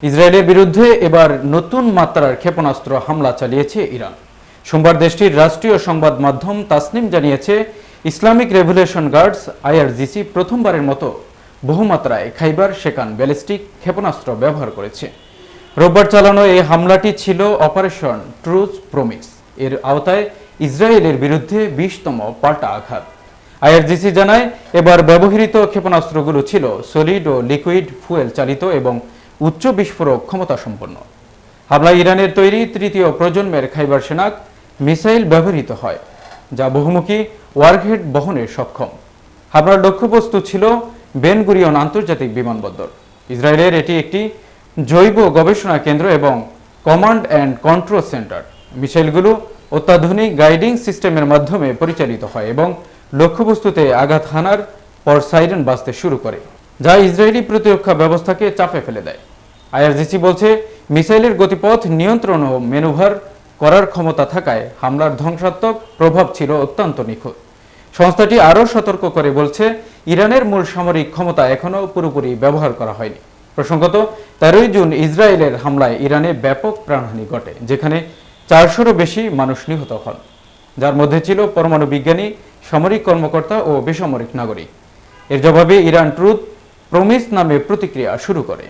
ইসরায়েলের বিরুদ্ধে এবার নতুন মাত্রার ক্ষেপণাস্ত্র হামলা চালিয়েছে ইরান। সোমবার দেশটির রাষ্ট্রীয় সংবাদ মাধ্যম তাসনিম জানিয়েছে, ইসলামিক রেভলিউশন গার্ডস আইআরজিসি প্রথমবারের মতো বহুমাত্রায় খাইবার শেকান ব্যালিস্টিক ক্ষেপণাস্ত্র ব্যবহার করেছে। রোববার চালানো এই হামলাটি ছিল অপারেশন ট্রুথ প্রমিস এর আওতায় ইসরায়েলের বিরুদ্ধে 20তম পাল্টা আঘাত। আইআরজিসি জানায়, এবার ব্যবহৃত ক্ষেপণাস্ত্রগুলো ছিল সলিড ও লিকুইড ফুয়েল চালিত এবং উচ্চ বিস্ফোরক ক্ষমতা সম্পন্ন। হামলায় ইরানের তৈরি তৃতীয় প্রজন্মের খাইবার শেনাক মিসাইল ব্যবহৃত হয়, যা বহুমুখী ওয়ারহেড বহনে সক্ষম। হামলার লক্ষ্যবস্তু ছিল বেন গুরিয়ন আন্তর্জাতিক বিমানবন্দর। ইসরায়েলের এটি একটি জৈব গবেষণা কেন্দ্র এবং কমান্ড অ্যান্ড কন্ট্রোল সেন্টার। মিসাইলগুলো অত্যাধুনিক গাইডিং সিস্টেমের মাধ্যমে পরিচালিত হয় এবং লক্ষ্যবস্তুতে আঘাত হানার পর সাইরেন বাজতে শুরু করে, যা ইসরায়েলি প্রতিরক্ষা ব্যবস্থাকে চাপে ফেলে দেয়। আইআরজিসি বলছে, মিসাইলের গতিপথ নিয়ন্ত্রণ ও ম্যানুভার করার ক্ষমতা থাকায় হামলার ধ্বংসাত্মক প্রভাব ছিল অত্যন্ত নিখুঁত। সংস্থাটি আরও সতর্ক করে বলছে, ইরানের মূল সামরিক ক্ষমতা এখনও পুরোপুরি ব্যবহার করা হয়নি। প্রসঙ্গত, 13 জুন ইসরায়েলের হামলায় ইরানে ব্যাপক প্রাণহানি ঘটে, যেখানে 400-রও বেশি মানুষ নিহত হন, যার মধ্যে ছিল পরমাণু বিজ্ঞানী, সামরিক কর্মকর্তা ও বেসামরিক নাগরিক। এর জবাবে ইরান ট্রুথ প্রমিস নামে প্রতিক্রিয়া শুরু করে।